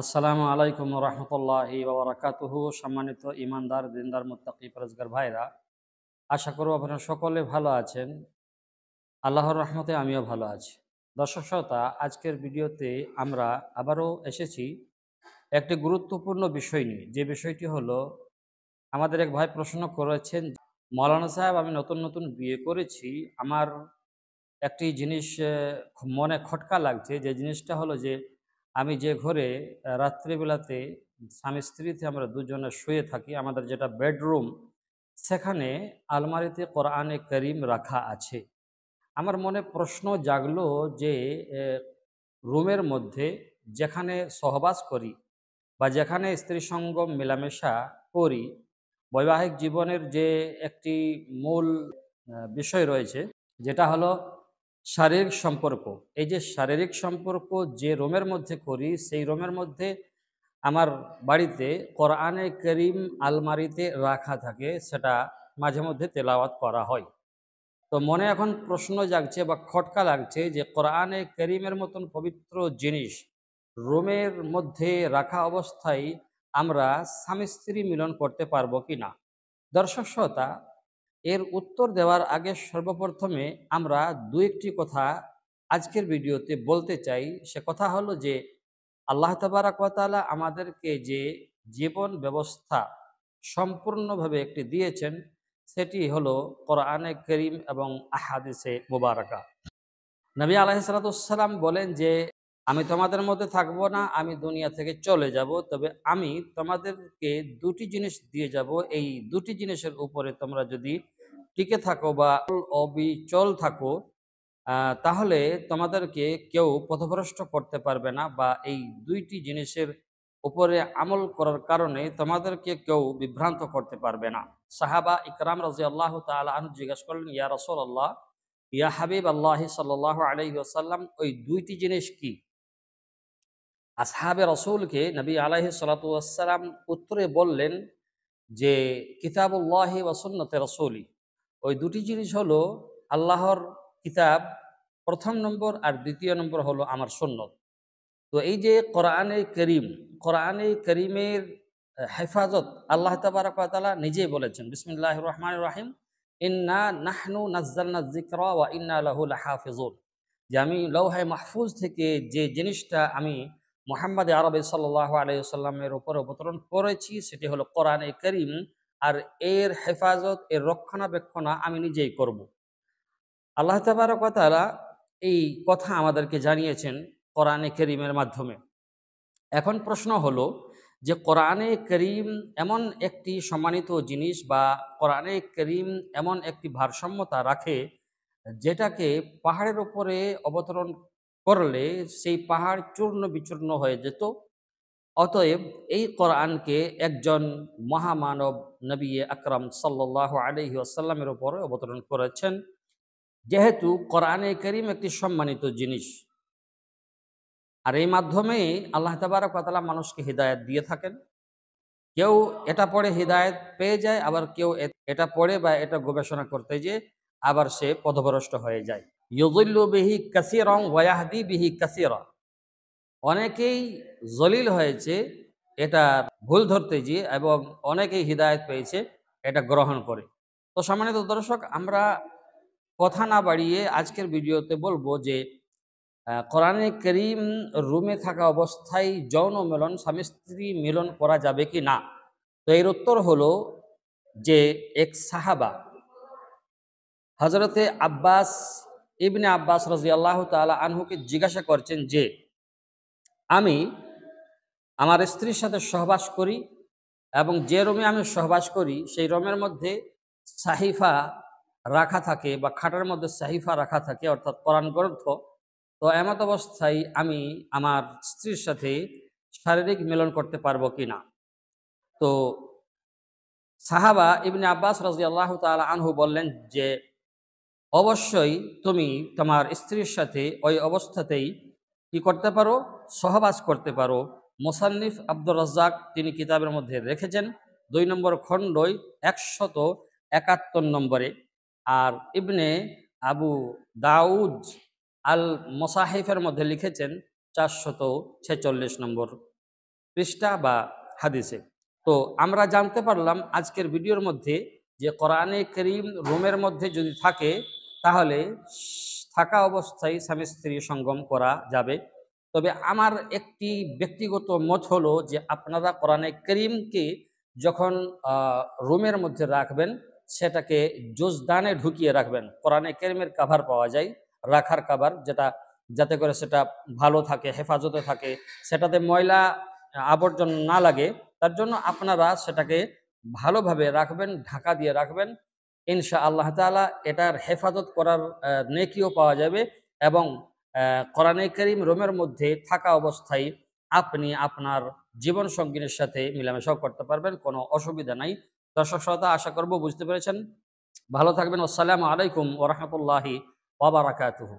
আসসালামু আলাইকুম রহমতুল্লাহি ওয়া বারাকাতুহু। সম্মানিত ইমানদার দিনদার মুত্তাকি পরেজগার ভাইরা, আশা করব আপনারা সকলে ভালো আছেন। আল্লাহর রহমতে আমিও ভালো আছি। দর্শক শ্রোতা, আজকের ভিডিওতে আমরা আবারও এসেছি একটি গুরুত্বপূর্ণ বিষয় নিয়ে। যে বিষয়টি হলো, আমাদের এক ভাই প্রশ্ন করেছেন, মৌলানা সাহেব, আমি নতুন নতুন বিয়ে করেছি, আমার একটি জিনিস খুব মনে খটকা লাগছে। যে জিনিসটা হলো যে, আমি যে ঘরে রাত্রিবেলাতে স্বামী স্ত্রীতে আমরা দুজনে শুয়ে থাকি, আমাদের যেটা বেডরুম, সেখানে আলমারিতে কোরআনে করিম রাখা আছে। আমার মনে প্রশ্ন জাগলো যে এ, রুমের মধ্যে যেখানে সহবাস করি বা যেখানে স্ত্রী সঙ্গ মেলামেশা করি, বৈবাহিক জীবনের যে একটি মূল বিষয় রয়েছে, যেটা হলো শারীরিক সম্পর্ক। এই যে শারীরিক সম্পর্ক যে রুমের মধ্যে করি, সেই রুমের মধ্যে আমার বাড়িতে কোরআনে করিম আলমারিতে রাখা থাকে, সেটা মাঝে মধ্যে তেলাওয়াত করা হয়। তো মনে এখন প্রশ্ন জাগছে বা খটকা লাগছে যে, কোরআনে করিমের মতন পবিত্র জিনিস রুমের মধ্যে রাখা অবস্থায় আমরা স্বামী স্ত্রী মিলন করতে পারবো কি না। দর্শক শ্রোতা, এর উত্তর দেওয়ার আগে সর্বপ্রথমে আমরা দু একটি কথা আজকের ভিডিওতে বলতে চাই। সে কথা হলো যে, আল্লাহ তাবারাক ওয়া তাআলা আমাদেরকে যে জীবন ব্যবস্থা সম্পূর্ণভাবে একটি দিয়েছেন, সেটি হলো কোরআনে করিম এবং আহাদিসে মুবারাকা। নবী আলাইহিস সালাম বলেন যে, আমি তোমাদের মধ্যে থাকবো না, আমি দুনিয়া থেকে চলে যাব, তবে আমি তোমাদেরকে দুটি জিনিস দিয়ে যাব। এই দুটি জিনিসের উপরে তোমরা যদি টিকে থাকো বা অবিচল থাকো, তাহলে তোমাদেরকে কেউ পথভ্রষ্ট করতে পারবে না, বা এই দুইটি জিনিসের উপরে আমল করার কারণে তোমাদেরকে কেউ বিভ্রান্ত করতে পারবে না। সাহাবা ইকরাম রাদিয়াল্লাহু তাআলা আনহু জিজ্ঞাসা করলেন, ইয়া রাসূলুল্লাহ, ইয়া হাবিব আল্লাহ সাল্লাল্লাহু আলাইহি ওয়াসাল্লাম, ওই দুইটি জিনিস কি? আসহাবে রসুলকে নবী আলাইহিস সালাতু ওয়াসসালাম উত্তরে বললেন যে, কিতাবুল্লাহি ওয়া সুন্নতে রাসূলি। ওই দুটি জিনিস হলো আল্লাহর কিতাব প্রথম নম্বর, আর দ্বিতীয় নম্বর হলো আমার সুন্নত। তো এই যে কোরআনে করিম, কোরআনে করিমের হেফাজত আল্লাহ তাবারক ওয়া তাআলা নিজেই বলেছেন, বিসমিল্লাহির রহমানির রহিম, ইন্না নাহনু নাজ্জালনা যিকরা ওয়া ইন্না লাহু লাহাফিজুন। যে আমি লৌহে মাহফুজ থেকে যে জিনিসটা আমি মুহাম্মদ আরবি সাল্লাল্লাহু আলাইহি ওয়াসাল্লামের উপর অবতরণ করেছি, সেটি হলো কোরআনে করিম, আর এর হেফাজত, এর রক্ষণাবেক্ষণা আমি নিজেই করব। আল্লাহ তাবারক ওয়া তাআলা এই কথা আমাদেরকে জানিয়েছেন কোরআনে করিমের মাধ্যমে। এখন প্রশ্ন হলো যে, কোরআনে করিম এমন একটি সম্মানিত জিনিস, বা কোরআনে করিম এমন একটি ভারসাম্যতা রাখে, যেটাকে পাহাড়ের উপরে অবতরণ করলে সেই পাহাড় চূর্ণ বিচূর্ণ হয়ে যেত। অতএব এই কোরআনকে একজন মহামানব নবী আকরাম সাল্লাল্লাহু আলাইহি ওয়াসাল্লামের উপরে অবতরণ করেছেন। যেহেতু কোরআনে করিম একটি সম্মানিত জিনিস, আর এই মাধ্যমে আল্লাহ তাবারক ওয়া তাআলা মানুষকে হিদায়াত দিয়ে থাকেন। কেউ এটা পড়ে হিদায়াত পেয়ে যায়, আবার কেউ এটা পড়ে বা এটা গবেষণা করতে যেয়ে আবার সে পথভ্রষ্ট হয়ে যায়। ইউযিল্লু বিহি কাসীরান ওয়া ইয়াহদি বিহি কাসীরা। অনেকেই জলিল হয়েছে এটা ভুল ধরতে গিয়ে, এবং অনেকেই হিদায়াত পেয়েছে এটা গ্রহণ করে। তো সম্মানিত দর্শক, আমরা কথা না বাড়িয়ে আজকের ভিডিওতে বলবো যে, কোরআনে করিম রুমে থাকা অবস্থায় যৌন মিলন, স্বামী স্ত্রী মিলন করা যাবে কি না। তো এর উত্তর হলো যে, এক সাহাবা হজরতে আব্বাস ইবনে আব্বাস রাদিয়াল্লাহু তাআলা আনহুকে জিজ্ঞাসা করছেন যে, আমি আমার স্ত্রীর সাথে সহবাস করি, এবং যে রুমে আমি সহবাস করি সেই রুমের মধ্যে সাহিফা রাখা থাকে, বা খাটের মধ্যে সাহিফা রাখা থাকে, অর্থাৎ কোরআন গ্রন্থ। তো এমত অবস্থায় আমি আমার স্ত্রীর সাথে শারীরিক মিলন করতে পারবো কিনা। তো সাহাবা ইবনে আব্বাস রাদিয়াল্লাহু তাআলা আনহু বললেন যে, অবশ্যই তুমি তোমার স্ত্রীর সাথে ওই অবস্থাতেই কি করতে পারো, সহবাস করতে পারো। মুসান্নিফ আব্দুর রাজ্জাক তিনি কিতাবের মধ্যে রেখেছেন ২ নম্বর খণ্ডই ১৭১ নম্বরে, আর ইবনে আবু দাউদ আল মোসাহিফের মধ্যে লিখেছেন ৪৪৬ নম্বর। পৃষ্ঠা বা হাদিসে। তো আমরা জানতে পারলাম আজকের ভিডিওর মধ্যে যে কোরআনে কারীম রুমের মধ্যে যদি থাকে তাহলে থাকা অবস্থায় স্বামী স্ত্রী সঙ্গম করা যাবে। তবে আমার একটি ব্যক্তিগত মত হলো যে আপনারা কোরআনে কারীমকে যখন রুমের মধ্যে রাখবেন সেটাকে জুজদানে ঢুকিয়ে রাখবেন। কোরআনে কারীমের কাভার পাওয়া যায়, রাখার কাভার, যেটা যাতে করে সেটা ভালো থাকে, হেফাজতে থাকে, সেটাতে ময়লা আবর্জনা না লাগে। তার জন্য আপনারা সেটাকে ভালোভাবে রাখবেন, ঢাকা দিয়ে রাখবেন। ইনশা আল্লাহ তাআলা এটার হেফাজত করার নেকিও পাওয়া যাবে এবং কোরআনে কারীম রুমের মধ্যে থাকা অবস্থায় আপনি আপনার জীবন সঙ্গিনীর সাথে মেলামেশাও করতে পারবেন, কোনো অসুবিধা নাই। দর্শক শ্রোতা, আশা করব বুঝতে পেরেছেন। ভালো থাকবেন। আসসালামু আলাইকুম ওয়া রাহমাতুল্লাহি ওয়া বারাকাতুহু।